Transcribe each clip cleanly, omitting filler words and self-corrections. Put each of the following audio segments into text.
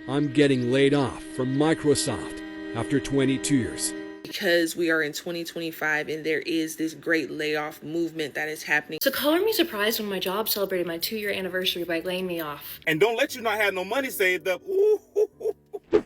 I'm getting laid off from Microsoft after 22 years. Because we are in 2025 and there is this great layoff movement that is happening. So color me surprised when my job celebrated my 2-year anniversary by laying me off. And don't let you not have no money saved up. Ooh.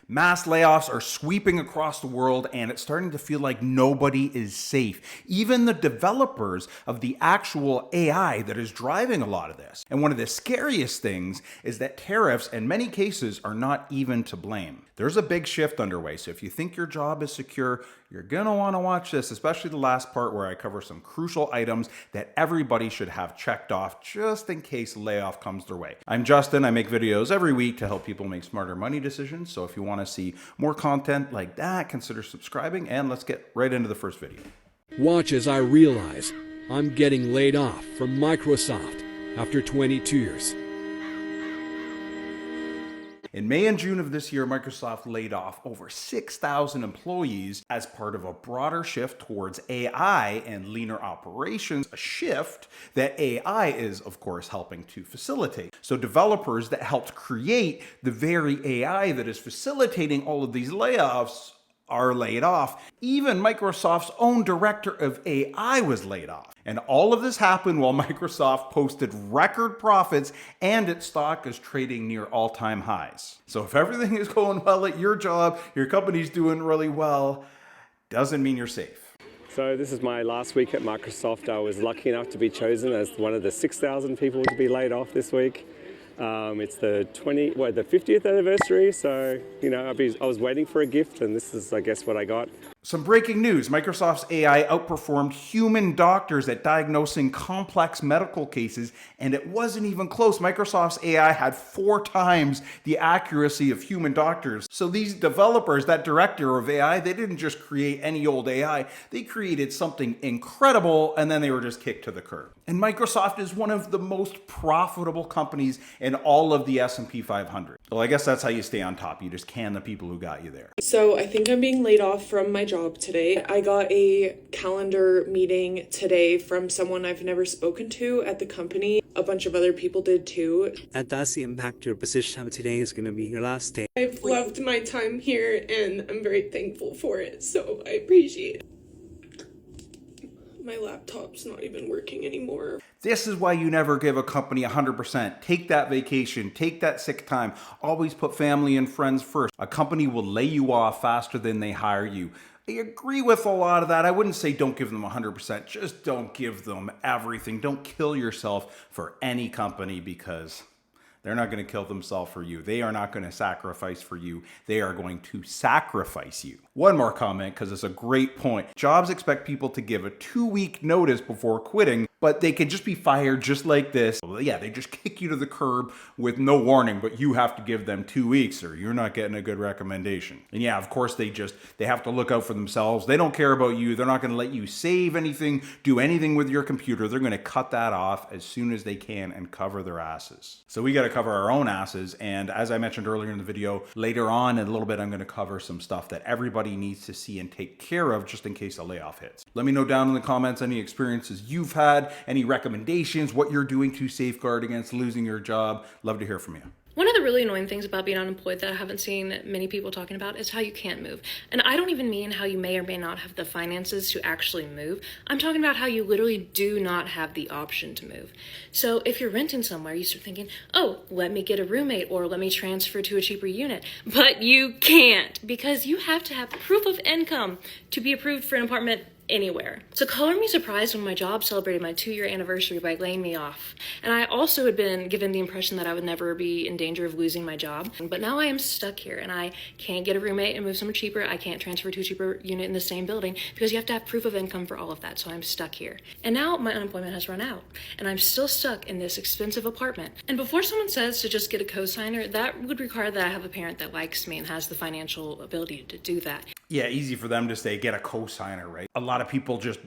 Mass layoffs are sweeping across the world, and it's starting to feel like nobody is safe. Even the developers of the actual AI that is driving a lot of this. And one of the scariest things is that tariffs, in many cases, are not even to blame. There's a big shift underway, so if you think your job is secure, you're gonna wanna watch this, especially the last part where I cover some crucial items that everybody should have checked off just in case a layoff comes their way. I'm Justin, I make videos every week to help people make smarter money decisions, so if you wanna see more content like that, consider subscribing, and let's get right into the first video. Watch as I realize I'm getting laid off from Microsoft after 22 years. In May and June of this year, Microsoft laid off over 6,000 employees as part of a broader shift towards AI and leaner operations, a shift that AI is, of course, helping to facilitate. So developers that helped create the very AI that is facilitating all of these layoffs are laid off. Even Microsoft's own director of AI was laid off. And all of this happened while Microsoft posted record profits and its stock is trading near all-time highs. So if everything is going well at your job, your company's doing really well, doesn't mean you're safe. So this is my last week at Microsoft. I was lucky enough to be chosen as one of the 6,000 people to be laid off this week. It's the 50th anniversary, so I was waiting for a gift, and this is, I guess, what I got. Some breaking news. Microsoft's AI outperformed human doctors at diagnosing complex medical cases, and it wasn't even close. Microsoft's AI had 4 times the accuracy of human doctors. So these developers, that director of AI, they didn't just create any old AI. They created something incredible, and then they were just kicked to the curb. And Microsoft is one of the most profitable companies in all of the S&P 500. Well, I guess that's how you stay on top. You just can the people who got you there. So I think I'm being laid off from my job today. I got a calendar meeting today from someone I've never spoken to at the company. A bunch of other people did too. That does impact your position. Today is going to be your last day. I've loved my time here and I'm very thankful for it, so I appreciate it. My laptop's not even working anymore. This is why you never give a company 100%. Take that vacation, take that sick time. Always put family and friends first. A company will lay you off faster than they hire you. I agree with a lot of that. I wouldn't say don't give them 100%. Just don't give them everything. Don't kill yourself for any company because they're not going to kill themselves for you. They are not going to sacrifice for you. They are going to sacrifice you. One more comment, because it's a great point. Jobs expect people to give a 2-week notice before quitting, but they could just be fired just like this. Yeah, they just kick you to the curb with no warning, but you have to give them 2 weeks or you're not getting a good recommendation. And yeah, of course, they have to look out for themselves. They don't care about you. They're not going to let you save anything, do anything with your computer. They're going to cut that off as soon as they can and cover their asses. So we got to cover our own asses. And as I mentioned earlier in the video, later on in a little bit, I'm going to cover some stuff that everybody needs to see and take care of just in case a layoff hits. Let me know down in the comments any experiences you've had, any recommendations, what you're doing to safeguard against losing your job. Love to hear from you. One of the really annoying things about being unemployed that I haven't seen many people talking about is how you can't move. And I don't even mean how you may or may not have the finances to actually move. I'm talking about how you literally do not have the option to move. So if you're renting somewhere, you start thinking, oh, let me get a roommate or let me transfer to a cheaper unit. But you can't because you have to have proof of income to be approved for an apartment anywhere. So color me surprised when my job celebrated my 2-year anniversary by laying me off. And I also had been given the impression that I would never be in danger of losing my job. But now I am stuck here and I can't get a roommate and move somewhere cheaper. I can't transfer to a cheaper unit in the same building because you have to have proof of income for all of that. So I'm stuck here. And now my unemployment has run out and I'm still stuck in this expensive apartment. And before someone says to just get a cosigner, that would require that I have a parent that likes me and has the financial ability to do that. Yeah, easy for them to say, get a cosigner, right? A lot of people just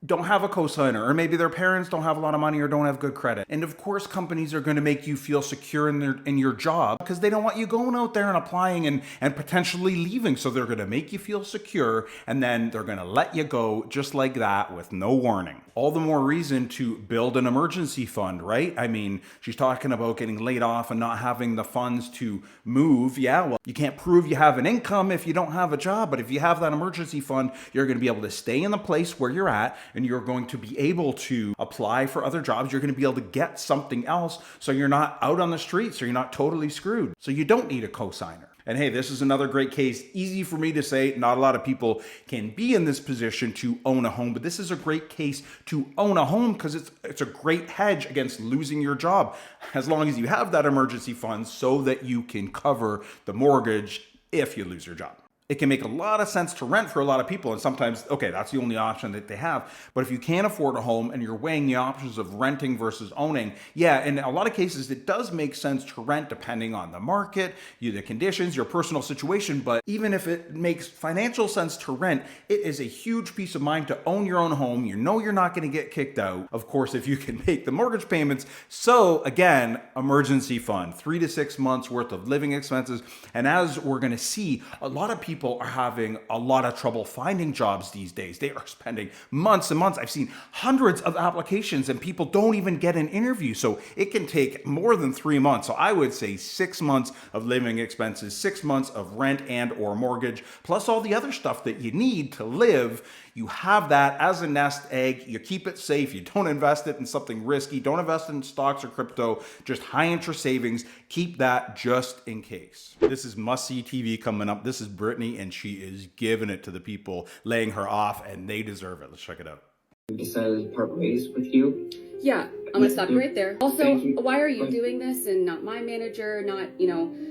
don't have a cosigner, or maybe their parents don't have a lot of money or don't have good credit. And of course, companies are going to make you feel secure in your job because they don't want you going out there and applying and potentially leaving. So they're going to make you feel secure and then they're going to let you go just like that with no warning. all the more reason to build an emergency fund, right? I mean, she's talking about getting laid off and not having the funds to move. Yeah, well, you can't prove you have an income if you don't have a job, but if you have that emergency fund, you're going to be able to stay in the place where you're at, and you're going to be able to apply for other jobs. You're going to be able to get something else, so you're not out on the streets, so you're not totally screwed. So you don't need a cosigner. And hey, this is another great case. Easy for me to say, not a lot of people can be in this position to own a home, but this is a great case to own a home because it's a great hedge against losing your job, as long as you have that emergency fund so that you can cover the mortgage if you lose your job. It can make a lot of sense to rent for a lot of people, and sometimes, okay, that's the only option that they have. But if you can't afford a home and you're weighing the options of renting versus owning, yeah, in a lot of cases, it does make sense to rent depending on the market, the conditions, your personal situation. But even if it makes financial sense to rent, it is a huge peace of mind to own your own home. You know you're not going to get kicked out, of course, if you can make the mortgage payments. So again, emergency fund, 3 to 6 months worth of living expenses. And as we're going to see, a lot of people are having a lot of trouble finding jobs these days. They are spending months and months. I've seen hundreds of applications and people don't even get an interview. So it can take more than 3 months. So I would say 6 months of living expenses, 6 months of rent and or mortgage, plus all the other stuff that you need to live. You have that as a nest egg. You keep it safe. You don't invest it in something risky. Don't invest in stocks or crypto, just high interest savings. Keep that just in case. This is must-see TV coming up. This is Brittany, and she is giving it to the people, laying her off, and they deserve it. Let's check it out. We decided to part ways with you. Yeah, I'm gonna stop you right there. Also, why are you doing this and not my manager?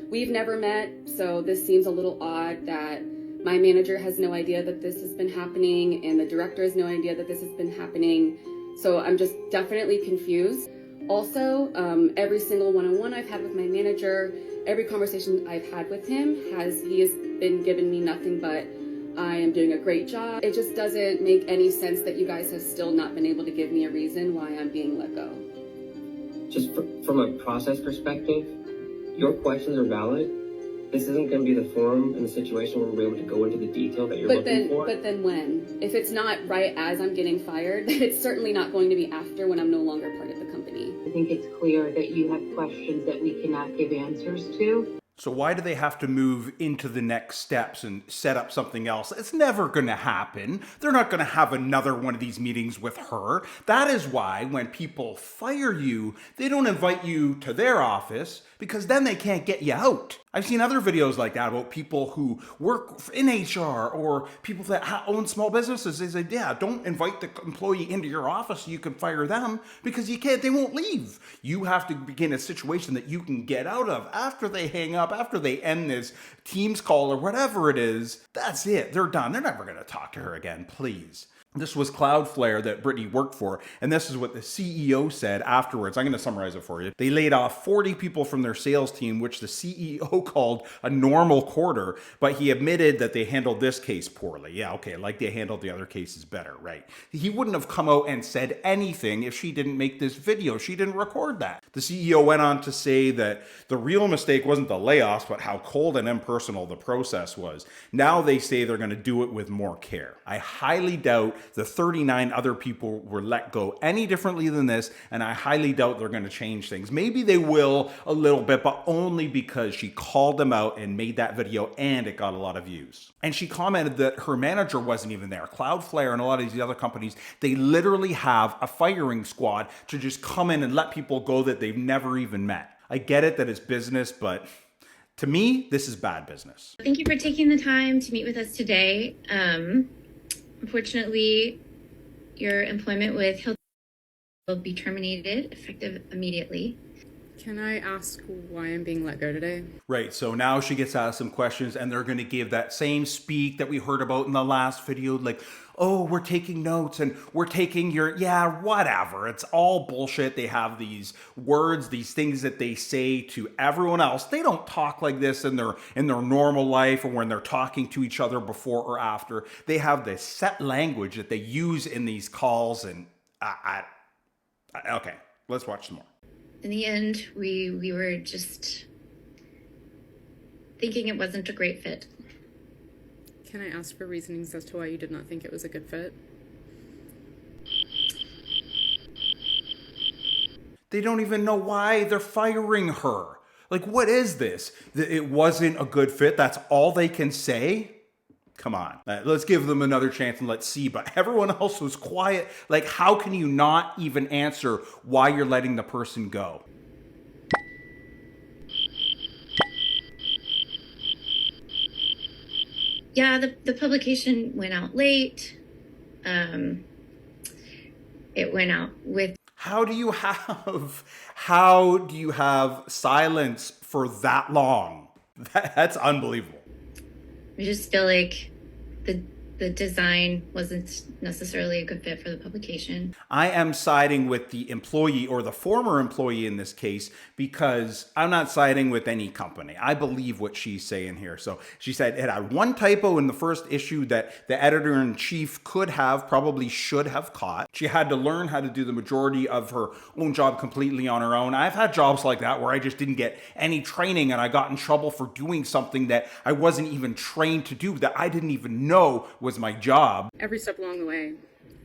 We've never met, so this seems a little odd that my manager has no idea that this has been happening and the director has no idea that this has been happening. So I'm just definitely confused. Also, every single one-on-one I've had with my manager, every conversation I've had with him, he has been giving me nothing but I am doing a great job. It just doesn't make any sense that you guys have still not been able to give me a reason why I'm being let go. Just from a process perspective, your questions are valid. This isn't going to be the forum and the situation where we're able to go into the detail that you're looking for. But then when? If it's not right as I'm getting fired, then it's certainly not going to be after when I'm no longer part of the company. I think it's clear that you have questions that we cannot give answers to. So why do they have to move into the next steps and set up something else? It's never going to happen. They're not going to have another one of these meetings with her. That is why when people fire you, they don't invite you to their office, because then they can't get you out. I've seen other videos like that about people who work in HR or people that own small businesses. They say, yeah, don't invite the employee into your office so you can fire them, because you can't, they won't leave. You have to begin a situation that you can get out of after they hang up, after they end this Teams call or whatever it is. That's it. They're done. They're never going to talk to her again, please. This was Cloudflare that Brittany worked for, and this is what the CEO said afterwards. I'm going to summarize it for you. They laid off 40 people from their sales team, which the CEO called a normal quarter, but he admitted that they handled this case poorly. Yeah, okay, like they handled the other cases better, right? He wouldn't have come out and said anything if she didn't make this video. She didn't record that. The CEO went on to say that the real mistake wasn't the layoffs, but how cold and impersonal the process was. Now they say they're going to do it with more care. I highly doubt the 39 other people were let go any differently than this, and I highly doubt they're going to change things. Maybe they will a little bit, but only because she called them out and made that video, and it got a lot of views. And she commented that her manager wasn't even there. Cloudflare and a lot of these other companies, they literally have a firing squad to just come in and let people go that they've never even met. I get it that it's business, but to me, this is bad business. Thank you for taking the time to meet with us today. Unfortunately, your employment with Hilton will be terminated effective immediately. Can I ask why I'm being let go today? Right, so now she gets asked some questions, and they're going to give that same speak that we heard about in the last video, like, oh, we're taking notes and we're taking your, yeah, whatever. It's all bullshit. They have these words, these things that they say to everyone else. They don't talk like this in their normal life or when they're talking to each other before or after. They have this set language that they use in these calls, and okay, let's watch some more. In the end, we were just thinking it wasn't a great fit. Can I ask for reasonings as to why you did not think it was a good fit? They don't even know why they're firing her. Like, what is this? It wasn't a good fit. That's all they can say? Come on, let's give them another chance and let's see. But everyone else was quiet. Like, how can you not even answer why you're letting the person go? Yeah, the publication went out late. It went out with... How do you have silence for that long? That's unbelievable. I just feel like the design wasn't necessarily a good fit for the publication. I am siding with the employee, or the former employee in this case, because I'm not siding with any company. I believe what she's saying here. So she said it had one typo in the first issue that the editor-in-chief probably should have caught. She had to learn how to do the majority of her own job completely on her own. I've had jobs like that where I just didn't get any training and I got in trouble for doing something that I wasn't even trained to do, that I didn't even know was my job. Every step along the way,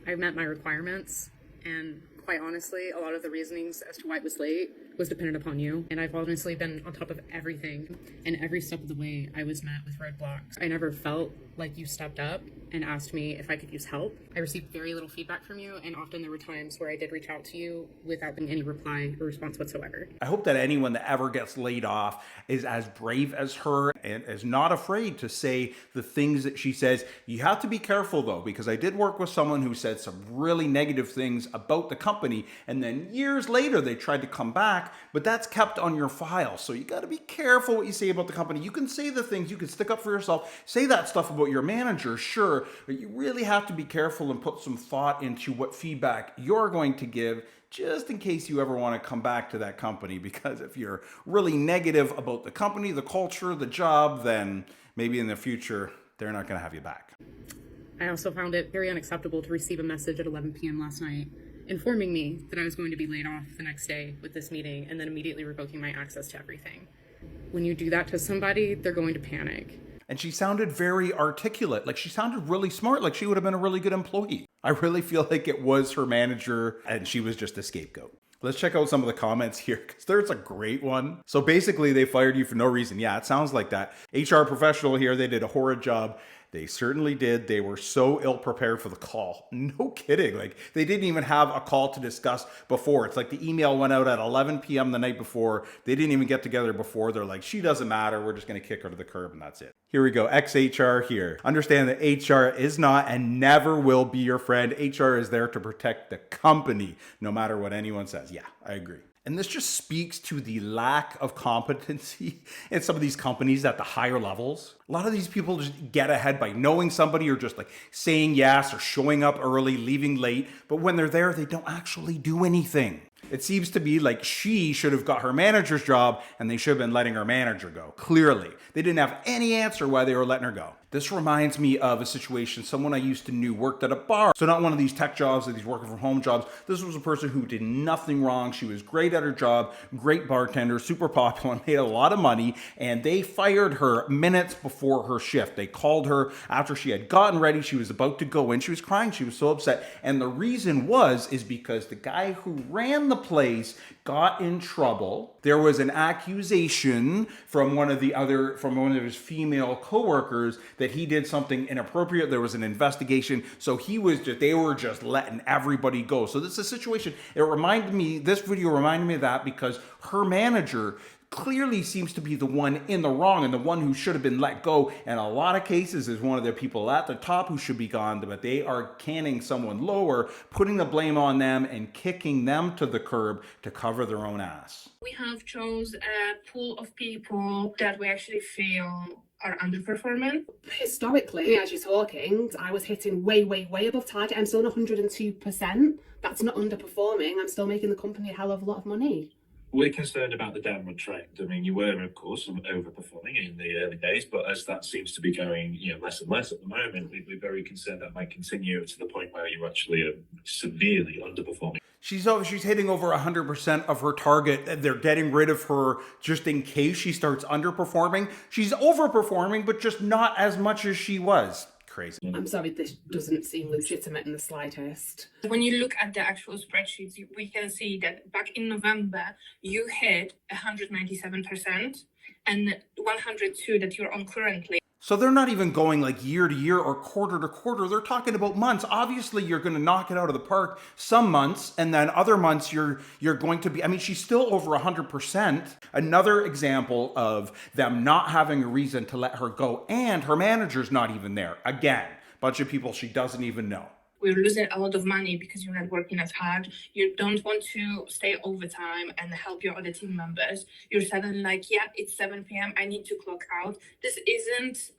I met my requirements, and quite honestly, a lot of the reasonings as to why it was late was dependent upon you. And I've honestly been on top of everything, and every step of the way I was met with roadblocks. I never felt like you stepped up and asked me if I could use help. I received very little feedback from you, and often there were times where I did reach out to you without any reply or response whatsoever. I hope that anyone that ever gets laid off is as brave as her and is not afraid to say the things that she says. You have to be careful though, because I did work with someone who said some really negative things about the company, and then years later they tried to come back, but that's kept on your file. So you got to be careful what you say about the company. You can say the things, you can stick up for yourself, say that stuff about your manager, sure, but you really have to be careful and put some thought into what feedback you're going to give, just in case you ever want to come back to that company. Because if you're really negative about the company, the culture, the job, then maybe in the future, they're not going to have you back. I also found it very unacceptable to receive a message at 11 p.m. last night informing me that I was going to be laid off the next day with this meeting, and then immediately revoking my access to everything. When you do that to somebody, they're going to panic. And she sounded very articulate. Like, she sounded really smart. Like, she would have been a really good employee. I really feel like it was her manager and she was just a scapegoat. Let's check out some of the comments here, because there's a great one. So basically, they fired you for no reason. Yeah, it sounds like that. HR professional here, they did a horrid job. They certainly did. They were so ill-prepared for the call. No kidding. Like, they didn't even have a call to discuss before. It's like the email went out at 11 p.m. the night before. They didn't even get together before. They're like, she doesn't matter. We're just going to kick her to the curb, and that's it. Here we go. Ex-HR here. Understand that HR is not and never will be your friend. HR is there to protect the company, no matter what anyone says. Yeah, I agree. And this just speaks to the lack of competency in some of these companies at the higher levels. A lot of these people just get ahead by knowing somebody, or just like saying yes, or showing up early, leaving late. But when they're there, they don't actually do anything. It seems to be like she should have got her manager's job and they should have been letting her manager go. Clearly, they didn't have any answer why they were letting her go. This reminds me of a situation, someone I used to know worked at a bar. So not one of these tech jobs or these working from home jobs. This was a person who did nothing wrong. She was great at her job, great bartender, super popular, made a lot of money, and they fired her minutes before her shift. They called her after she had gotten ready. She was about to go in. She was crying. She was so upset. And the reason is because the guy who ran the place got in trouble. There was an accusation from one of his female coworkers that he did something inappropriate. There was an investigation. So they were just letting everybody go. So this is a situation. This video reminded me of that, because her manager clearly seems to be the one in the wrong and the one who should have been let go. In a lot of cases is one of the people at the top who should be gone, but they are canning someone lower, putting the blame on them and kicking them to the curb to cover their own ass. We have chose a pool of people that we actually feel are underperforming. Historically, as you're talking, I was hitting way above target. I'm still on 102%. That's not underperforming. I'm still making the company a hell of a lot of money. We're concerned about the downward trend. I mean, you were, of course, overperforming in the early days, but as that seems to be going, less and less at the moment, we're very concerned that might continue to the point where you're actually severely underperforming. She's hitting over 100% of her target. They're getting rid of her just in case she starts underperforming. She's overperforming, but just not as much as she was. crazy. I'm sorry, this doesn't seem legitimate in the slightest. When you look at the actual spreadsheets, we can see that back in November, you hit 197% and 102 that you're on currently. So they're not even going like year to year or quarter to quarter. They're talking about months. Obviously, you're going to knock it out of the park some months, and then other months you're going to be, I mean, she's still over 100%. Another example of them not having a reason to let her go, and her manager's not even there. Again, bunch of people she doesn't even know. We're losing a lot of money because you're not working as hard. You don't want to stay overtime and help your other team members. You're suddenly like, yeah, it's 7 p.m. I need to clock out. This isn't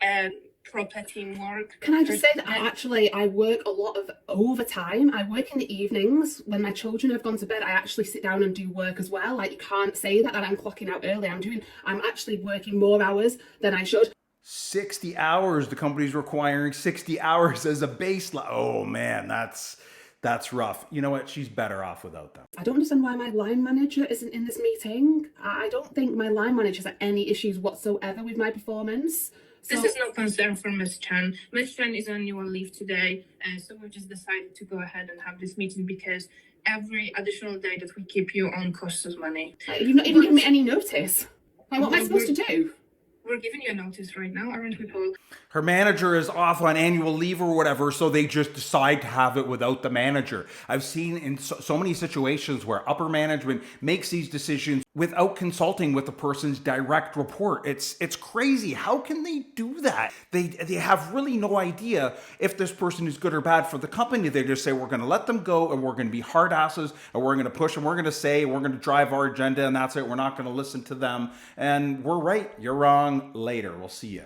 proper teamwork. Can I just say that I work a lot of overtime. I work in the evenings. When my children have gone to bed, I actually sit down and do work as well. Like, you can't say that I'm clocking out early. I'm actually working more hours than I should. 60 hours, the company's requiring 60 hours as a baseline. Oh man, that's rough. You know what? She's better off without them. I don't understand why my line manager isn't in this meeting. I don't think my line manager has any issues whatsoever with my performance. This is no concern for Ms. Chan. Ms. Chan is on annual leave today, so we've just decided to go ahead and have this meeting because every additional day that we keep you on costs us money. You've not even given me any notice. Like, what am I supposed to do? We're giving you a notice right now, aren't we, Paul? Her manager is off on annual leave or whatever, so they just decide to have it without the manager. I've seen in so many situations where upper management makes these decisions without consulting with the person's direct report. It's crazy. How can they do that? They have really no idea if this person is good or bad for the company. They just say, we're going to let them go and we're going to be hard asses and we're going to push and we're going to say, we're going to drive our agenda and that's it. We're not going to listen to them. And we're right. You're wrong. Later. We'll see you.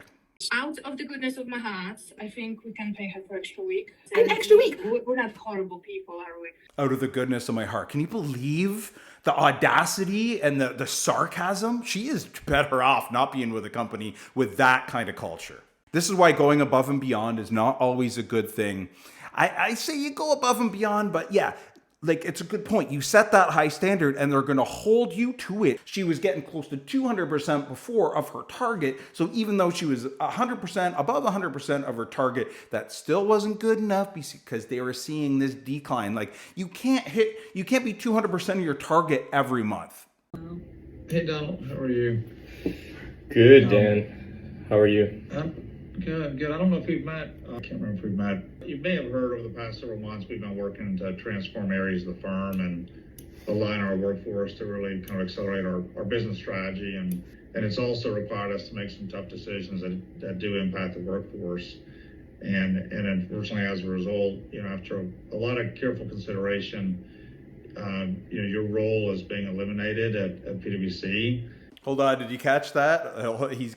Out of the goodness of my heart, I think we can pay her for extra week. An extra week? We're not horrible people, are we? Out of the goodness of my heart. Can you believe the audacity and the sarcasm? She is better off not being with a company with that kind of culture. This is why going above and beyond is not always a good thing. I say you go above and beyond, but yeah, like, it's a good point. You set that high standard and they're going to hold you to it. She was getting close to 200% before of her target. So even though she was 100%, above 100% of her target, that still wasn't good enough because they were seeing this decline. Like, you can't be 200% of your target every month. Hey Donald, how are you? Good, Dan. How are you? Good. I don't know if we've met. I can't remember if we've met. You may have heard over the past several months we've been working to transform areas of the firm and align our workforce to really kind of accelerate our business strategy. And it's also required us to make some tough decisions that do impact the workforce. And unfortunately, as a result, after a lot of careful consideration, your role is being eliminated at PwC. Hold on, did you catch that? Oh, he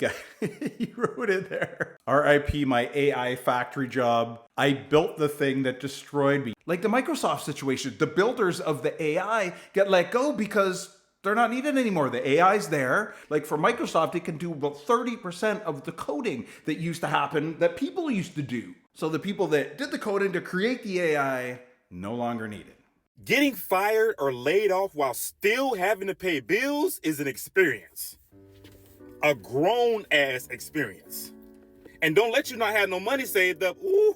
wrote it there. RIP my AI factory job. I built the thing that destroyed me. Like the Microsoft situation, the builders of the AI get let go because they're not needed anymore. The AI's there. Like for Microsoft, it can do about 30% of the coding that used to happen that people used to do. So the people that did the coding to create the AI no longer needed. Getting fired or laid off while still having to pay bills is an experience. A grown-ass experience. And don't let you not have no money saved up. Ooh.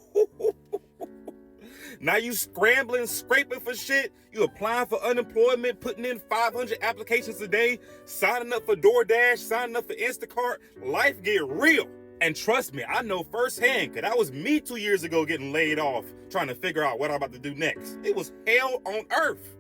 Now you scrambling, scraping for shit. You applying for unemployment, putting in 500 applications a day, signing up for DoorDash, signing up for Instacart. Life get real. And trust me, I know firsthand, because that was me 2 years ago getting laid off, trying to figure out what I'm about to do next. It was hell on earth.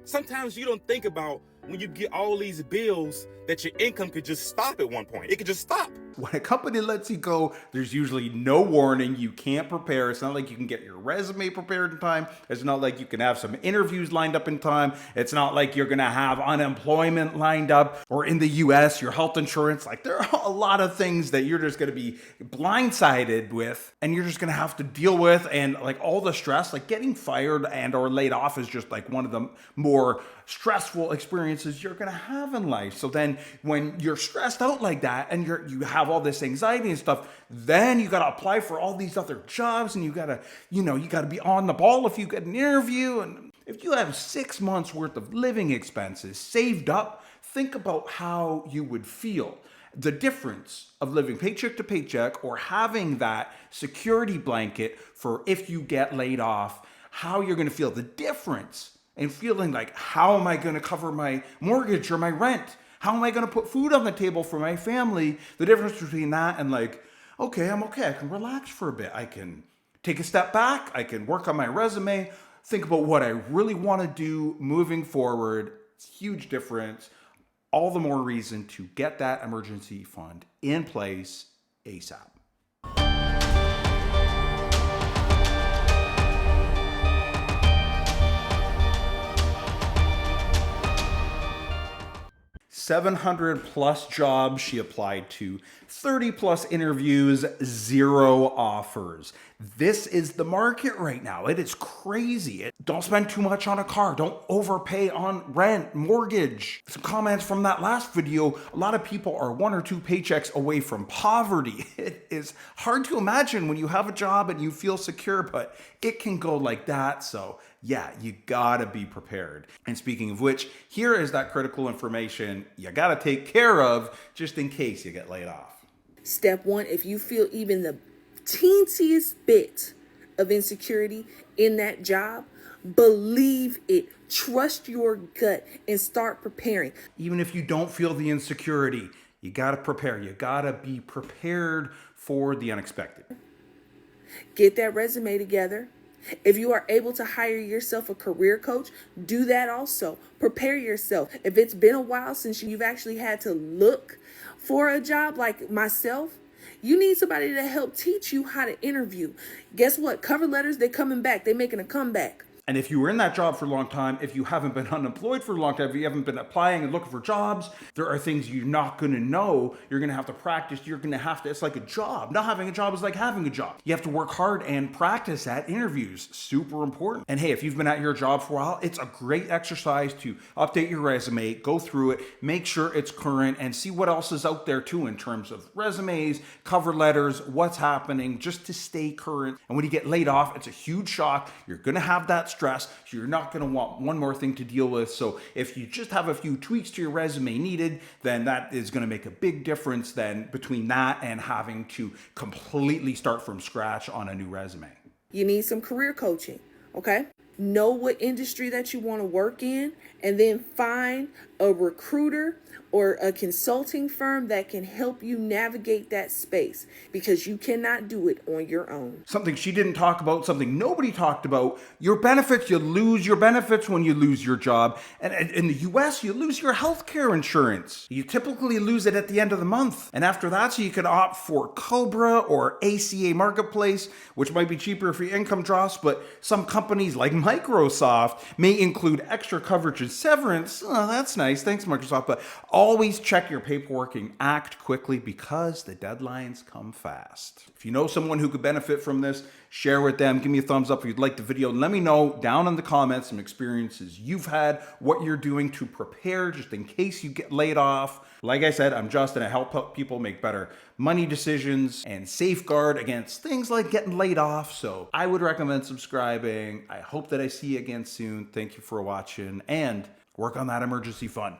Sometimes you don't think about when you get all these bills that your income could just stop at one point. It could just stop. When a company lets you go, there's usually no warning. You can't prepare. It's not like you can get your resume prepared in time. It's not like you can have some interviews lined up in time. It's not like you're going to have unemployment lined up, or in the US, your health insurance. Like, there are a lot of things that you're just going to be blindsided with, and you're just going to have to deal with. And like all the stress, like getting fired and or laid off is just like one of the more stressful experiences you're going to have in life. So then when you're stressed out like that and you have all this anxiety and stuff, then you got to apply for all these other jobs, and you got to be on the ball if you get an interview. And if you have 6 months worth of living expenses saved up, think about how you would feel. the difference of living paycheck to paycheck or having that security blanket for if you get laid off, how you're going to feel, the difference, and feeling like, how am I going to cover my mortgage or my rent? How am I going to put food on the table for my family? The difference between that and like, okay, I'm okay. I can relax for a bit. I can take a step back. I can work on my resume, think about what I really want to do moving forward. It's a huge difference. All the more reason to get that emergency fund in place ASAP. +700 jobs she applied to, 30+ interviews, 0 offers. This is the market right now. It is crazy. Don't spend too much on a car. Don't overpay on rent, mortgage. Some comments from that last video. A lot of people are 1 or 2 paychecks away from poverty. It is hard to imagine when you have a job and you feel secure, but it can go like that. So yeah, you gotta be prepared. And speaking of which, here is that critical information you gotta take care of just in case you get laid off. Step 1, if you feel even the teensiest bit of insecurity in that job, believe it. Trust your gut and start preparing. Even if you don't feel the insecurity, you gotta prepare. You gotta be prepared for the unexpected. Get that resume together. If you are able to hire yourself a career coach, do that also. Prepare yourself. If it's been a while since you've actually had to look for a job like myself, you need somebody to help teach you how to interview. Guess what? Cover letters, they're coming back. They're making a comeback. And if you were in that job for a long time, if you haven't been unemployed for a long time, if you haven't been applying and looking for jobs, there are things you're not going to know. You're going to have to practice. You're going to have to, it's like a job. Not having a job is like having a job. You have to work hard and practice at interviews. Super important. And hey, if you've been at your job for a while, it's a great exercise to update your resume, go through it, make sure it's current, and see what else is out there too in terms of resumes, cover letters, what's happening, just to stay current. And when you get laid off, it's a huge shock. You're going to have that stress. You're not going to want one more thing to deal with. So if you just have a few tweaks to your resume needed, then that is going to make a big difference then between that and having to completely start from scratch on a new resume. You need some career coaching, okay? Know what industry that you want to work in, and then find a recruiter or a consulting firm that can help you navigate that space, because you cannot do it on your own. Something she didn't talk about, something nobody talked about, your benefits. You lose your benefits when you lose your job. And in the US, you lose your healthcare insurance. You typically lose it at the end of the month. And after that, so you can opt for Cobra or ACA Marketplace, which might be cheaper if your income drops, but some companies like Microsoft may include extra coverage and severance. Oh, that's nice. Thanks, Microsoft. But always check your paperwork and act quickly because the deadlines come fast. If you know someone who could benefit from this, share with them. Give me a thumbs up if you'd like the video. And let me know down in the comments some experiences you've had, what you're doing to prepare just in case you get laid off. Like I said, I'm Justin. I help people make better money decisions and safeguard against things like getting laid off. So I would recommend subscribing. I hope that I see you again soon. Thank you for watching, and work on that emergency fund.